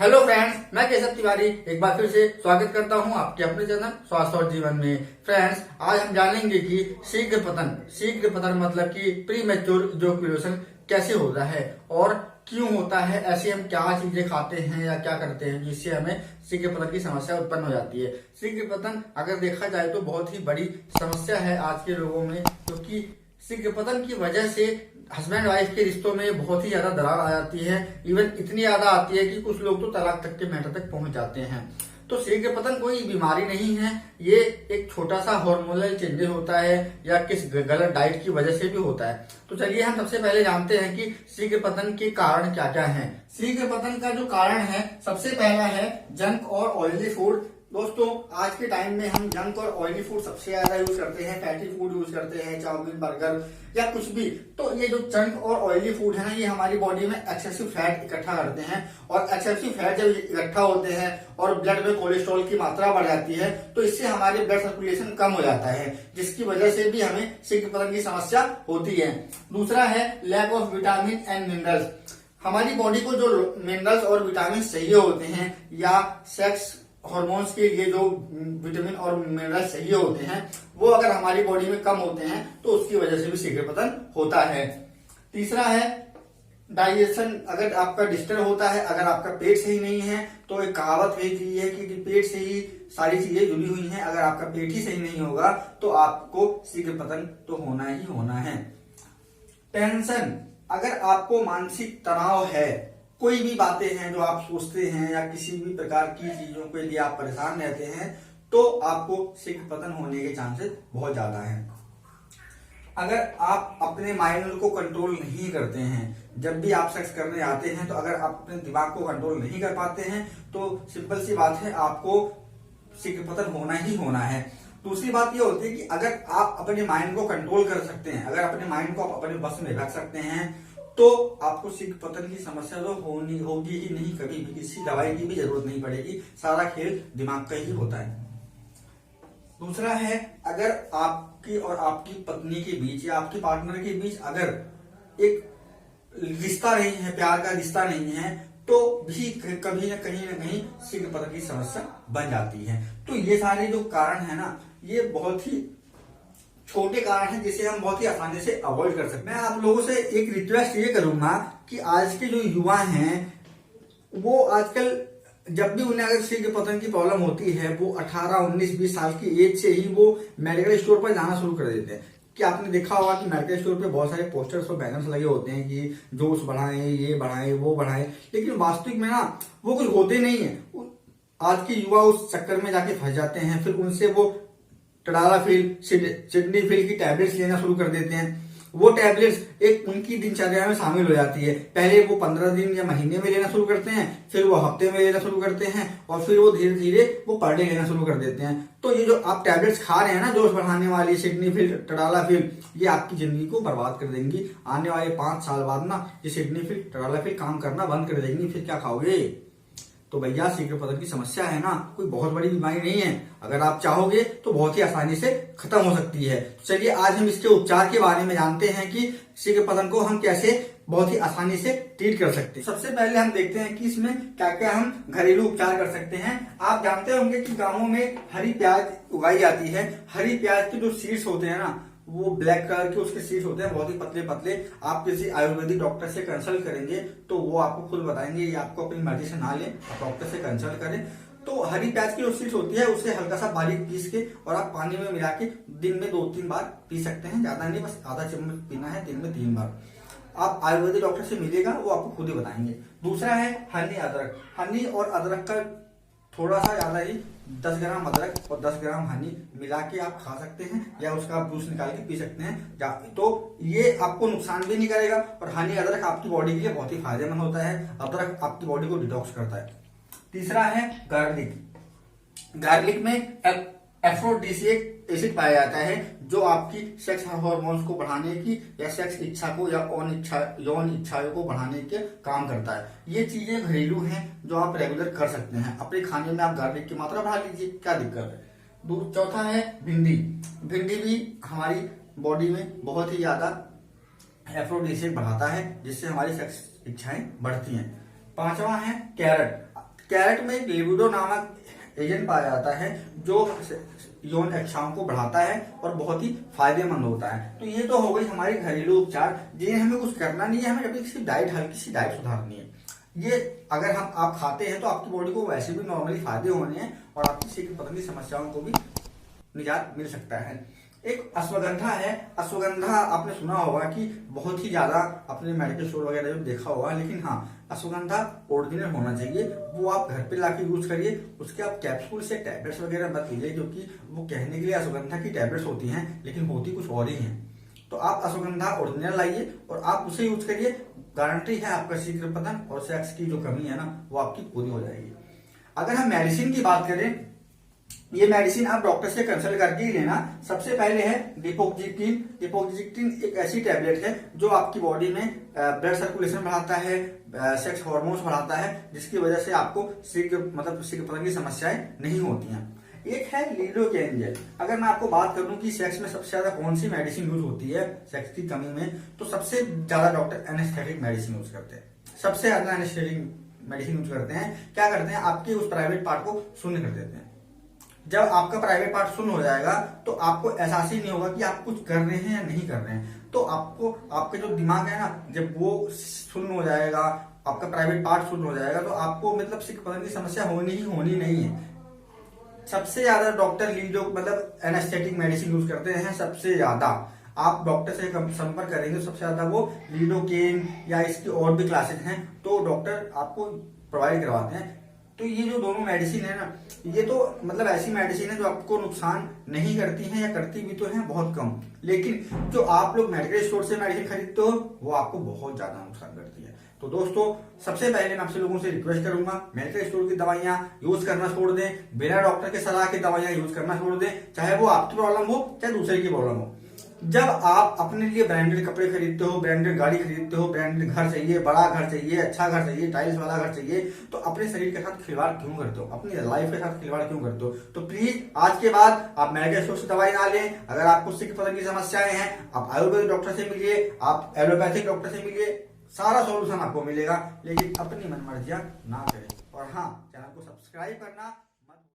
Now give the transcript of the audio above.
Hello friends, मैं केशव तिवारी एक बार फिर से स्वागत करता हूं आपके अपने चैनल स्वास्थ्य और जीवन में। फ्रेंड्स, आज हम जानेंगे कि शीघ्र पतन मतलब कि प्री मैच्योर इजैकुलेशन कैसे होता है और क्यों होता है। ऐसे हम क्या चीजें खाते हैं या क्या करते हैं जिससे हमें शीघ्र पतन की समस्या उत्पन्न हो जाती है। शीघ्र पतन अगर देखा जाए तो बहुत ही बड़ी समस्या है आज के लोगों में, क्योंकि शीघ्र पतन की वजह से हस्बैंड वाइफ के रिश्तों में बहुत ही ज्यादा दरार आ जाती है। इवन इतनी ज्यादा आती है कि कुछ लोग तो तलाक तक के मैटर तक पहुंच जाते हैं। तो शीघ्र पतन कोई बीमारी नहीं है, ये एक छोटा सा हार्मोनल चेंजेस होता है या किस गलत डाइट की वजह से भी होता है। तो चलिए हम सबसे पहले जानते हैं कि शीघ्र पतन के कारण क्या क्या हैं। शीघ्र पतन का जो कारण है, सबसे पहला है जंक और ऑयली फूड। दोस्तों, आज के टाइम में हम जंक और ऑयली फूड सबसे ज्यादा यूज करते हैं, फैटी फूड यूज करते हैं, चाउमीन, बर्गर या कुछ भी। तो ये जो जंक और ऑयली फूड है ना, ये हमारी बॉडी में एक्सेसिव फैट इकट्ठा करते हैं, और एक्सेसिव फैट जब इकट्ठा होते हैं और ब्लड में कोलेस्ट्रॉल की मात्रा बढ़ जाती है तो इससे हमारे ब्लड सर्कुलेशन कम हो जाता है, जिसकी वजह से भी हमें शीघ्र पतन की समस्या होती है। दूसरा है lack of vitamin and minerals. हमारी बॉडी को जो मिनरल्स और विटामिन चाहिए होते हैं या सेक्स हार्मोन्स के लिए जो विटामिन और मिनरल्स चाहिए होते हैं, वो अगर हमारी बॉडी में कम होते हैं तो उसकी वजह से भी शीघ्र पतन होता है। तीसरा है डाइजेशन। अगर आपका डिस्टर्ब होता है, अगर आपका पेट सही नहीं है, तो एक कहावत है कि पेट से ही सारी चीजें जुड़ी हुई हैं। अगर आपका पेट ही सही नहीं होगा तो आपको शीघ्र पतन तो होना ही होना है। टेंशन, अगर आपको मानसिक तनाव है, कोई भी बातें हैं जो आप सोचते हैं या किसी भी प्रकार की चीजों के लिए आप परेशान रहते हैं, तो आपको शीघ्र पतन होने के चांसेस बहुत ज्यादा हैं। अगर आप अपने माइंड को कंट्रोल नहीं करते हैं, जब भी आप सेक्स करने आते हैं तो अगर आप अपने दिमाग को कंट्रोल नहीं कर पाते हैं तो सिंपल सी बात है, आपको शीघ्र पतन होना ही होना है। दूसरी बात यह होती है कि अगर आप अपने माइंड को कंट्रोल कर सकते हैं, अगर अपने माइंड को आप अपने बस में रख सकते हैं, तो आपको शीघ्र पतन की समस्या तो होगी ही नहीं, कभी भी किसी दवाई की भी जरूरत नहीं पड़ेगी। सारा खेल दिमाग का ही होता है। दूसरा है, अगर आपकी और आपकी पत्नी के बीच या आपके पार्टनर के बीच अगर एक रिश्ता नहीं है, प्यार का रिश्ता नहीं है, तो भी कभी ना कहीं शीघ्र पतन की समस्या बन जाती है। तो ये सारे जो कारण है ना, ये बहुत ही छोटे कारण हैं जिसे हम बहुत ही आसानी से अवॉइड कर सकते हैं। मैं आप लोगों से एक रिक्वेस्ट ये करूंगा कि आज के जो युवा हैं, वो आजकल जब भी उन्हें अगर शीघ्र पतन की प्रॉब्लम होती है, वो 18, 19, 20 साल की एज से ही वो मेडिकल स्टोर पर जाना शुरू कर देते हैं। कि आपने देखा होगा कि मेडिकल स्टोर पे बहुत सारे पोस्टर्स और बैनर्स लगे होते हैं कि जोश बढ़ाएं, ये बढ़ाएं, वो बढ़ाएं, लेकिन वास्तविक में ना वो कुछ होते नहीं है। आज के युवा उस चक्कर में जाके फंस जाते हैं, फिर उनसे वो टडालाफिल, सिडनीफिल की टैबलेट्स लेना शुरू कर देते हैं। वो टैबलेट्स एक उनकी दिनचर्या में शामिल हो जाती है। पहले वो 15 दिन या महीने में लेना शुरू करते हैं, फिर वो हफ्ते में लेना शुरू करते हैं, और फिर वो धीरे धीरे वो पर डे लेना शुरू कर देते हैं। तो ये जो आप टैबलेट्स खा रहे हैं ना, जोश बढ़ाने वाली सिडनीफिल, टडालाफिल, ये आपकी जिंदगी को बर्बाद कर देंगी। आने वाले 5 साल बाद ना ये सिडनीफिल, टडालाफिल काम करना बंद कर देंगी, फिर क्या खाओगे। तो भैया, शीघ्र पतन की समस्या है ना, कोई बहुत बड़ी बीमारी नहीं है। अगर आप चाहोगे तो बहुत ही आसानी से खत्म हो सकती है। चलिए आज हम इसके उपचार के बारे में जानते हैं कि शीघ्र पतन को हम कैसे बहुत ही आसानी से ट्रीट कर सकते हैं। सबसे पहले हम देखते हैं कि इसमें क्या क्या हम घरेलू उपचार कर सकते हैं। आप जानते होंगे कि गाँवों में हरी प्याज उगाई जाती है। हरी प्याज के जो सीड्स होते हैं ना, वो ब्लैक कलर के उसके सीड्स होते हैं, बहुत ही पतले पतले। आप किसी आयुर्वेदिक डॉक्टर से कंसल्ट करेंगे तो वो आपको खुद बताएंगे, ये आपको अपनी मर्जी से ना लें, आप डॉक्टर से कंसल्ट करें। तो हरी प्याज की जो सीड्स होती है उसे हल्का सा बारीक पीस के और आप पानी में मिला के दिन में 2-3 बार पी सकते हैं, ज्यादा नहीं, बस आधा चम्मच पीना है दिन में 3 बार। आप आयुर्वेदिक डॉक्टर से मिलेगा, वो आपको खुद ही बताएंगे। दूसरा है हनी अदरक। हनी और अदरक का थोड़ा सा ज्यादा ही 10 ग्राम अदरक और 10 ग्राम हनी मिला के आप खा सकते हैं, या उसका आप जूस निकाल के पी सकते हैं। तो ये आपको नुकसान भी नहीं करेगा, और हनी अदरक आपकी बॉडी के लिए बहुत ही फायदेमंद होता है। अदरक आपकी बॉडी को डिटॉक्स करता है। तीसरा है गार्लिक। गार्लिक में एफ्रोडिसिएक एसिड पाया जाता है, जो आपकी सेक्स हार्मोन्स को बढ़ाने की या सेक्स इच्छा को या यौन इच्छाओं को बढ़ाने के काम करता है। ये चीजें घरेलू हैं जो आप रेगुलर कर सकते हैं। अपने खाने में आप गार्लिक की मात्रा बढ़ा लीजिए, क्या दिक्कत है। चौथा है भिंडी। भिंडी भी हमारी बॉडी में बहुत ही ज्यादा एफ्रोडिसिएक बढ़ाता है, जिससे हमारी सेक्स इच्छाएं बढ़ती हैं। पांचवा है कैरेट। कैरेट में लिबिडो नामक एजेंट पाया जाता है जो यौन इच्छाओं को बढ़ाता है और बहुत ही फायदेमंद होता है। तो ये तो हो गई हमारी घरेलू उपचार, जिन्हें हमें कुछ करना नहीं है, हमें अपनी किसी डाइट, हल्की सी डाइट सुधारनी है। ये अगर आप खाते हैं तो आपकी बॉडी को वैसे भी नॉर्मली फायदे होने हैं और आपकी शीघ्र पतन की समस्याओं को भी निजात मिल सकता है। एक अश्वगंधा है। अश्वगंधा आपने सुना होगा कि बहुत ही ज्यादा अपने मेडिकल स्टोर वगैरह में देखा होगा, लेकिन हाँ, अश्वगंधा ओरिजिनल होना चाहिए। वो आप घर पे लाके यूज करिए, उसके आप कैप्सूल से टैबलेट्स वगैरह मत लीजिए, क्योंकि वो कहने के लिए अश्वगंधा की टैबलेट्स होती हैं लेकिन होती कुछ और ही हैं। तो आप अश्वगंधा ओरिजिनल लाइए और आप उसे यूज करिए। गारंटी है आपका शीघ्र पतन और सेक्स की जो कमी है ना, वो आपकी पूरी हो जाएगी। अगर हम मेडिसिन की बात करें, ये मेडिसिन आप डॉक्टर से कंसल्ट करके ही लेना। सबसे पहले है डिपोक्जिटिन। डिपोक्जिटिन एक ऐसी टैबलेट है जो आपकी बॉडी में ब्लड सर्कुलेशन बढ़ाता है, सेक्स हार्मोन्स बढ़ाता है, जिसकी वजह से आपको शीघ्र पतन की समस्याएं नहीं होती हैं। एक है लिडोकेन जेल। अगर मैं आपको बात करूं कि सेक्स में सबसे ज्यादा कौन सी मेडिसिन यूज होती है सेक्स की कमी में, तो सबसे ज्यादा डॉक्टर एनेस्थेटिक मेडिसिन यूज करते हैं। सबसे ज्यादा एनेस्थेटिक मेडिसिन यूज करते हैं। क्या करते हैं, आपके उस प्राइवेट पार्ट को शून्य कर देते हैं। जब आपका प्राइवेट पार्ट शून्य हो जाएगा तो आपको एहसास ही नहीं होगा कि आप कुछ कर रहे हैं या नहीं कर रहे हैं। तो आपको, आपका जो दिमाग है ना, जब वो शून्य हो जाएगा, आपका प्राइवेट पार्ट शून्य हो जाएगा, तो आपको मतलब शीघ्र पतन की समस्या होनी नहीं है। सबसे ज्यादा doctor ludo anaesthetic medicine use करते हैं। सबसे ज्यादा आप डॉक्टर से संपर्क करेंगे, सबसे ज्यादा वो लिडोकेन या इसकी और भी क्लासेस हैं तो डॉक्टर आपको प्रोवाइड करवाते हैं। तो ये जो दोनों मेडिसिन है ना, ये तो ऐसी मेडिसिन है जो आपको नुकसान नहीं करती हैं, या करती भी तो हैं बहुत कम, लेकिन जो आप लोग मेडिकल स्टोर से मेडिसिन खरीदते हो वो आपको बहुत ज्यादा नुकसान करती है। तो दोस्तों, सबसे पहले मैं आपसे लोगों से रिक्वेस्ट करूंगा, मेडिकल स्टोर की दवाइयां यूज करना छोड़ दें, बिना डॉक्टर के सलाह की दवाइयां यूज करना छोड़ दें, चाहे वो आपकी प्रॉब्लम हो चाहे दूसरे की प्रॉब्लम हो। जब आप अपने लिए ब्रांडेड कपड़े खरीदते हो, ब्रांडेड गाड़ी खरीदते हो, ब्रांडेड घर चाहिए, बड़ा घर चाहिए, अच्छा घर चाहिए, टाइल्स वाला घर चाहिए, तो अपने शरीर के साथ खिलवाड़ क्यों करते हो, अपनी लाइफ के साथ खिलवाड़ क्यों करते हो? तो प्लीज आज के बाद आप मेडिकल स्टोर से दवाई ना लें। अगर आपको शीघ्र पतन की समस्याएं हैं, आप आयुर्वेदिक डॉक्टर से मिलिए, आप एलोपैथिक डॉक्टर से मिलिए, सारा सॉल्यूशन आपको मिलेगा। लेकिन अपनी मनमर्जियां ना करें। और हाँ, चैनल को सब्सक्राइब करना